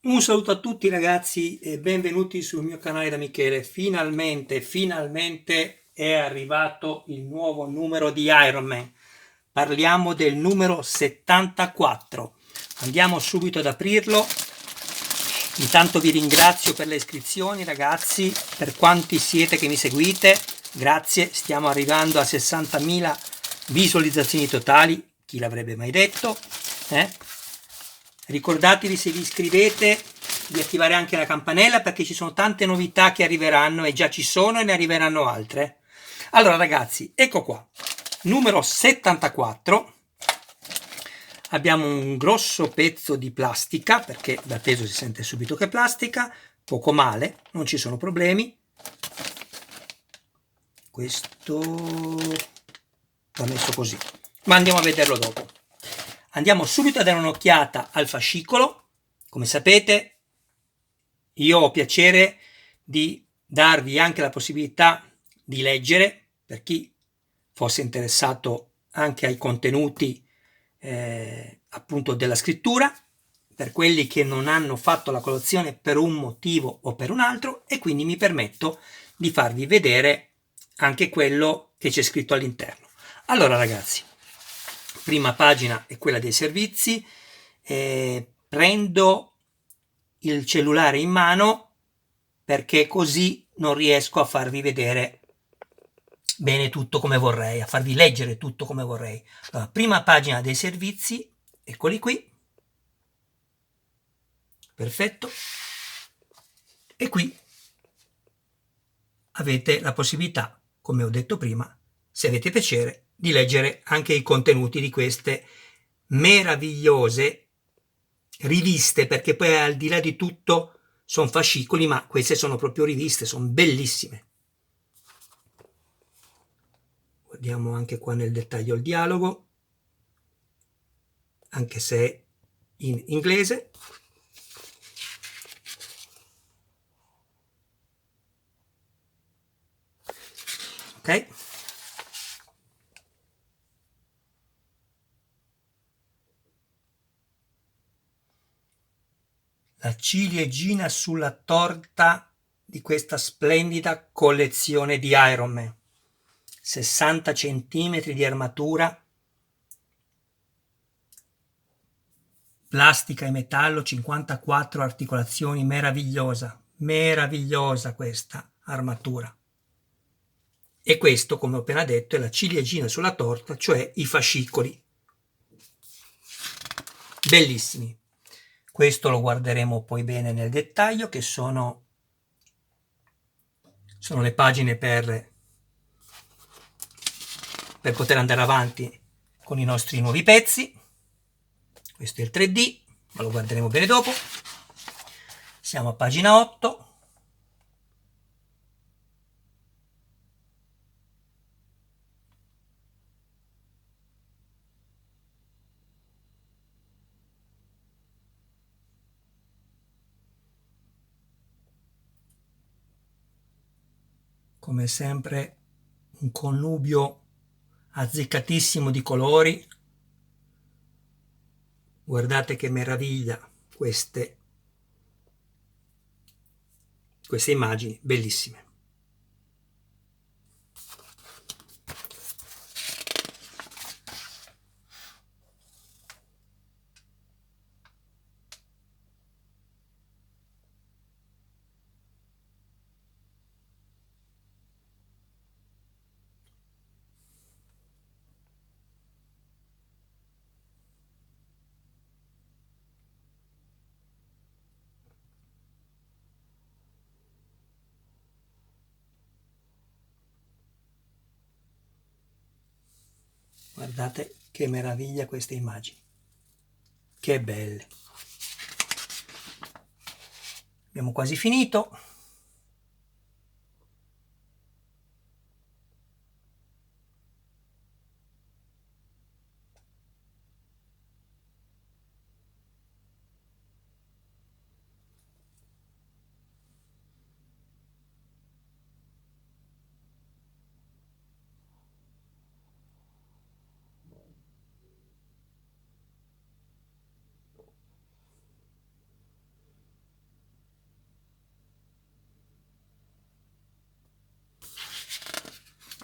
Un saluto a tutti ragazzi e benvenuti sul mio canale da Michele. Finalmente è arrivato il nuovo numero di Iron Man. Parliamo del numero 74. Andiamo subito ad aprirlo. Intanto vi ringrazio per le iscrizioni ragazzi, per quanti siete che mi seguite. Grazie, stiamo arrivando a 60.000 visualizzazioni totali. Chi l'avrebbe mai detto? Ricordatevi, se vi iscrivete, di attivare anche la campanella, perché ci sono tante novità che arriveranno, e già ci sono e ne arriveranno altre. Allora ragazzi, ecco qua, numero 74. Abbiamo un grosso pezzo di plastica, perché dal peso si sente subito che è plastica, poco male, non ci sono problemi. Questo va messo così, ma andiamo a vederlo dopo. Andiamo subito a dare un'occhiata al fascicolo. Come sapete, io ho piacere di darvi anche la possibilità di leggere, per chi fosse interessato anche ai contenuti appunto della scrittura, per quelli che non hanno fatto la colazione per un motivo o per un altro, e quindi mi permetto di farvi vedere anche quello che c'è scritto all'interno. Allora ragazzi, prima pagina è quella dei servizi. Prendo il cellulare in mano perché così non riesco a farvi vedere bene tutto come vorrei, a farvi leggere tutto come vorrei. Allora, prima pagina dei servizi, eccoli qui, perfetto, e qui avete la possibilità, come ho detto prima, se avete piacere, di leggere anche i contenuti di queste meravigliose riviste, perché poi al di là di tutto sono fascicoli, ma queste sono proprio riviste, sono bellissime. Guardiamo anche qua nel dettaglio il dialogo, anche se è in inglese. Ok? La ciliegina sulla torta di questa splendida collezione di Iron Man. 60 centimetri di armatura, plastica e metallo, 54 articolazioni, meravigliosa questa armatura. E questo, come ho appena detto, è la ciliegina sulla torta, cioè i fascicoli. Bellissimi. Questo lo guarderemo poi bene nel dettaglio, che sono le pagine per poter andare avanti con i nostri nuovi pezzi. Questo è il 3D, ma lo guarderemo bene dopo. Siamo a pagina 8. Come sempre un connubio azzeccatissimo di colori. Guardate che meraviglia queste immagini, bellissime. Guardate che meraviglia queste immagini, che belle. Abbiamo quasi finito.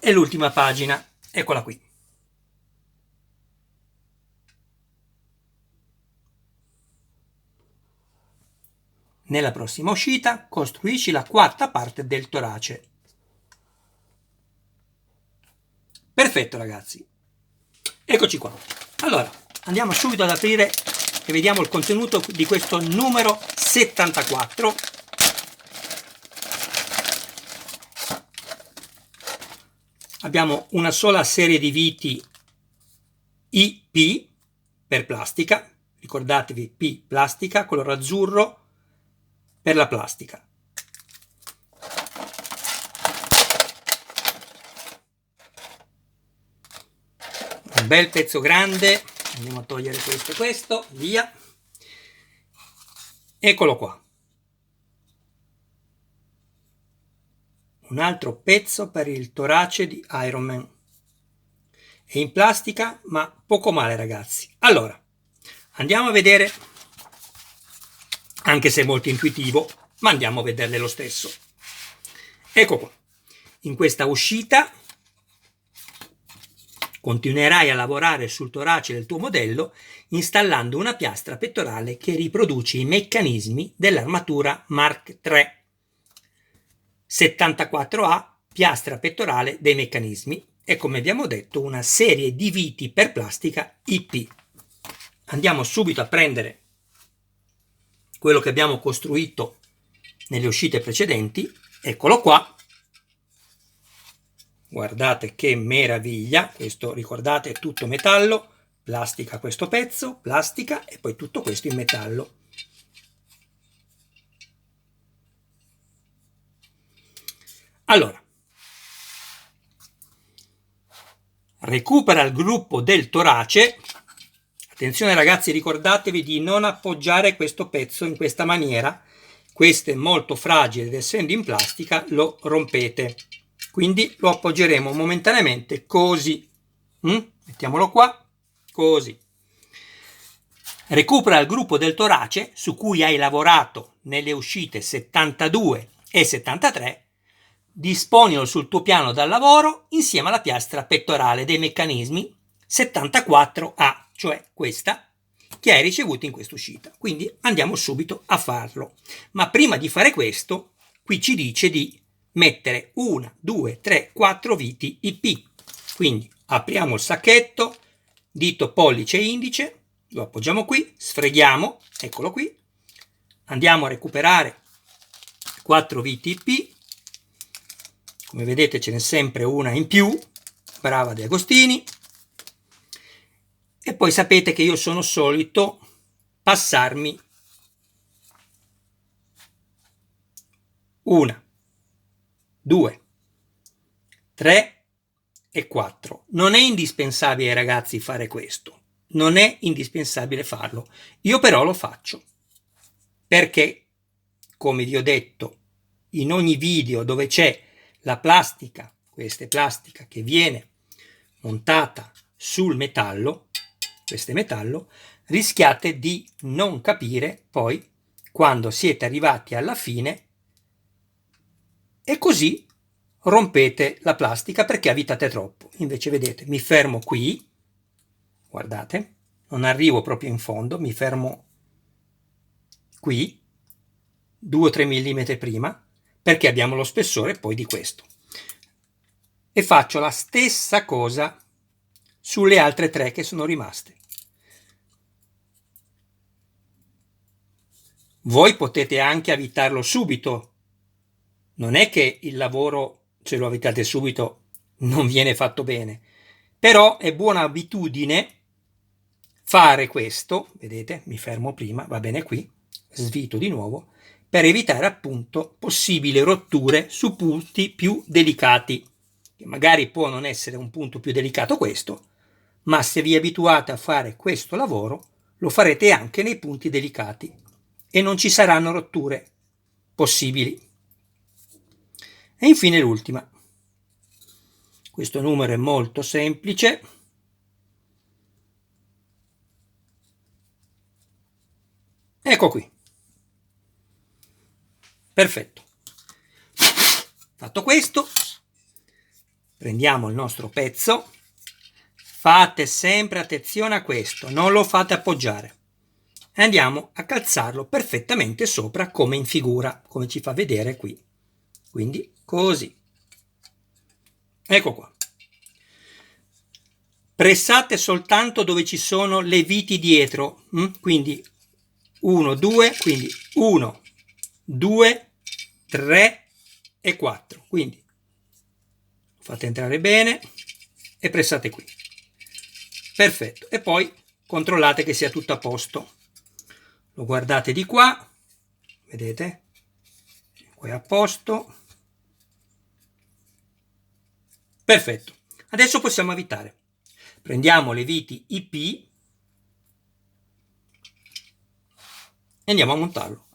e l'ultima pagina, eccola qui. Nella prossima uscita costruisci la quarta parte del torace. Perfetto ragazzi, eccoci qua. Allora andiamo subito ad aprire e vediamo il contenuto di questo numero 74. Abbiamo una sola serie di viti IP per plastica, ricordatevi P plastica, colore azzurro per la plastica. Un bel pezzo grande, andiamo a togliere questo e questo, via. Eccolo qua. Un altro pezzo per il torace di Iron Man. È in plastica, ma poco male ragazzi. Allora, andiamo a vedere, anche se è molto intuitivo, ma andiamo a vederle lo stesso. Ecco qua. In questa uscita continuerai a lavorare sul torace del tuo modello installando una piastra pettorale che riproduce i meccanismi dell'armatura Mark III. 74A, piastra pettorale dei meccanismi, e come abbiamo detto una serie di viti per plastica IP. Andiamo subito a prendere quello che abbiamo costruito nelle uscite precedenti, eccolo qua. Guardate che meraviglia, questo ricordate è tutto metallo, plastica questo pezzo, plastica e poi tutto questo in metallo. Allora, recupera il gruppo del torace. Attenzione ragazzi, ricordatevi di non appoggiare questo pezzo in questa maniera, questo è molto fragile ed essendo in plastica lo rompete, quindi lo appoggeremo momentaneamente così. Mettiamolo qua, così. Recupera il gruppo del torace su cui hai lavorato nelle uscite 72 e 73, disponilo sul tuo piano da lavoro insieme alla piastra pettorale dei meccanismi 74A, cioè questa che hai ricevuto in questa uscita. Quindi andiamo subito a farlo. Ma prima di fare questo, qui ci dice di mettere 1, 2, 3, 4 viti IP. Quindi apriamo il sacchetto, dito pollice e indice, lo appoggiamo qui, sfreghiamo, eccolo qui, andiamo a recuperare 4 viti IP, come vedete ce n'è sempre una in più, brava De Agostini, e poi sapete che io sono solito passarmi 1, 2, 3 e 4. Non è indispensabile ragazzi fare questo, non è indispensabile farlo, io però lo faccio, perché come vi ho detto in ogni video dove c'è la plastica, questa è plastica che viene montata sul metallo, questo è metallo, rischiate di non capire poi quando siete arrivati alla fine e così rompete la plastica perché avitate troppo. Invece vedete, mi fermo qui, guardate, non arrivo proprio in fondo, mi fermo qui 2 o 3 mm prima perché abbiamo lo spessore poi di questo, e faccio la stessa cosa sulle altre 3 che sono rimaste. Voi potete anche avitarlo subito, non è che il lavoro se lo avitate subito non viene fatto bene, però è buona abitudine fare questo, vedete, mi fermo prima, va bene qui, svito di nuovo, per evitare appunto possibili rotture su punti più delicati, che magari può non essere un punto più delicato questo, ma se vi abituate a fare questo lavoro lo farete anche nei punti delicati e non ci saranno rotture possibili. E infine l'ultima. Questo numero è molto semplice. Ecco qui. Perfetto. Fatto questo, prendiamo il nostro pezzo, fate sempre attenzione a questo, non lo fate appoggiare, e andiamo a calzarlo perfettamente sopra come in figura, come ci fa vedere qui. Quindi così. Ecco qua. Pressate soltanto dove ci sono le viti dietro, quindi 1, 2, quindi 1, 2, 3 e 4. Quindi fate entrare bene e pressate qui. Perfetto. E poi controllate che sia tutto a posto. Lo guardate di qua, vedete? Qua è a posto. Perfetto. Adesso possiamo avvitare. Prendiamo le viti IP e andiamo a montarlo.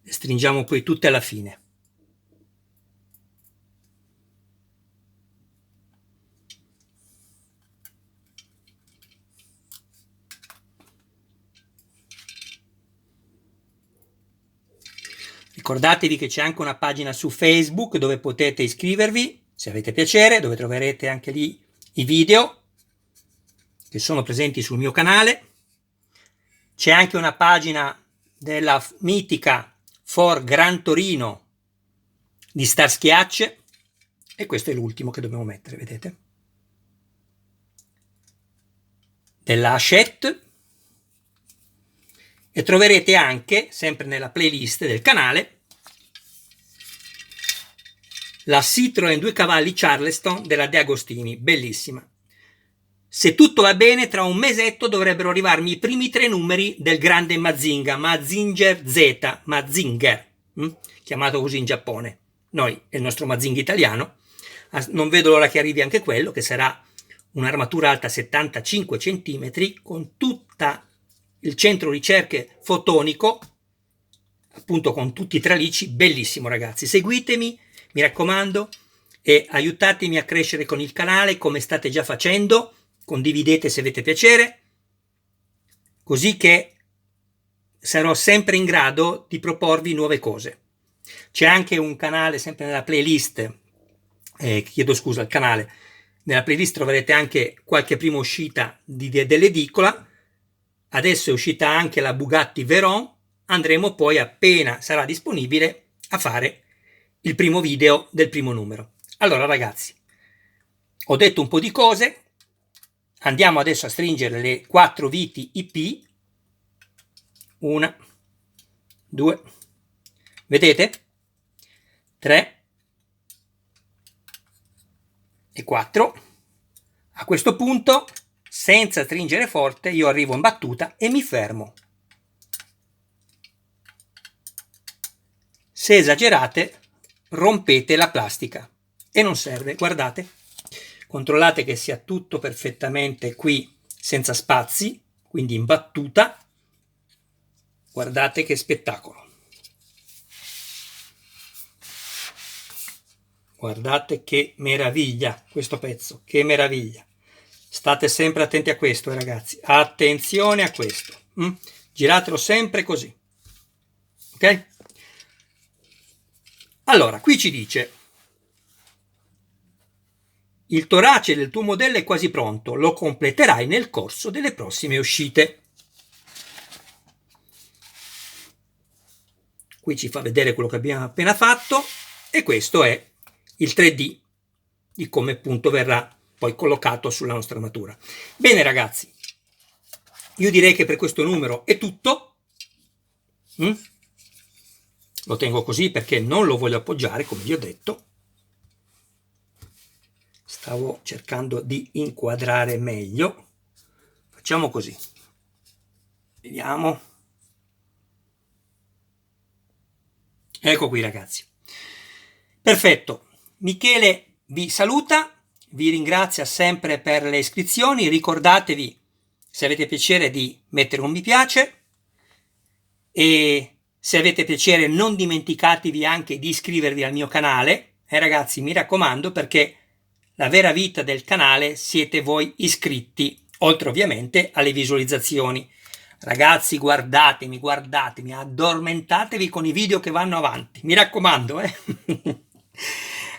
Le stringiamo poi tutte alla fine. Ricordatevi che c'è anche una pagina su Facebook dove potete iscrivervi, se avete piacere, dove troverete anche lì i video che sono presenti sul mio canale. C'è anche una pagina della mitica For Gran Torino di Starsky Hutch, e questo è l'ultimo che dobbiamo mettere, vedete? Della Hachette. E troverete anche, sempre nella playlist del canale, la Citroën 2 cavalli Charleston della De Agostini, bellissima. Se tutto va bene, tra un mesetto dovrebbero arrivarmi i primi 3 numeri del grande Mazinger Z, chiamato così in Giappone. Noi è il nostro Mazinger italiano. Non vedo l'ora che arrivi anche quello, che sarà un'armatura alta 75 cm con tutta il centro ricerche fotonico, appunto con tutti i tralicci, bellissimo ragazzi. Seguitemi, mi raccomando, e aiutatemi a crescere con il canale come state già facendo. Condividete se avete piacere, così che sarò sempre in grado di proporvi nuove cose. C'è anche un canale sempre nella playlist, chiedo scusa al canale, nella playlist troverete anche qualche prima uscita dell'edicola. Adesso è uscita anche la Bugatti Veyron, andremo poi appena sarà disponibile a fare il primo video del primo numero. Allora ragazzi, ho detto un po' di cose, andiamo adesso a stringere le 4 viti IP, 1, 2, vedete? 3 e 4. A questo punto, senza stringere forte, io arrivo in battuta e mi fermo. Se esagerate, rompete la plastica e non serve, guardate. Controllate che sia tutto perfettamente qui senza spazi, quindi in battuta. Guardate che spettacolo. Guardate che meraviglia questo pezzo, che meraviglia. State sempre attenti a questo, ragazzi. Attenzione a questo. Giratelo sempre così. Ok? Allora, qui ci dice: il torace del tuo modello è quasi pronto, lo completerai nel corso delle prossime uscite. Qui ci fa vedere quello che abbiamo appena fatto e questo è il 3D di come appunto verrà poi collocato sulla nostra armatura. Bene ragazzi, io direi che per questo numero è tutto. Lo tengo così perché non lo voglio appoggiare, come vi ho detto. Stavo cercando di inquadrare meglio. Facciamo così. Vediamo. Ecco qui ragazzi. Perfetto. Michele vi saluta, vi ringrazia sempre per le iscrizioni. Ricordatevi, se avete piacere, di mettere un mi piace, e se avete piacere non dimenticatevi anche di iscrivervi al mio canale. Ragazzi, mi raccomando, perché la vera vita del canale siete voi iscritti, oltre ovviamente alle visualizzazioni. Ragazzi, guardatemi, addormentatevi con i video che vanno avanti, mi raccomando, eh.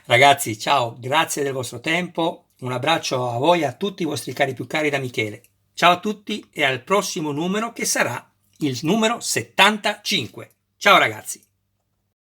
Ragazzi, ciao, grazie del vostro tempo, un abbraccio a voi e a tutti i vostri cari più cari da Michele. Ciao a tutti e al prossimo numero che sarà il numero 75. Ciao ragazzi.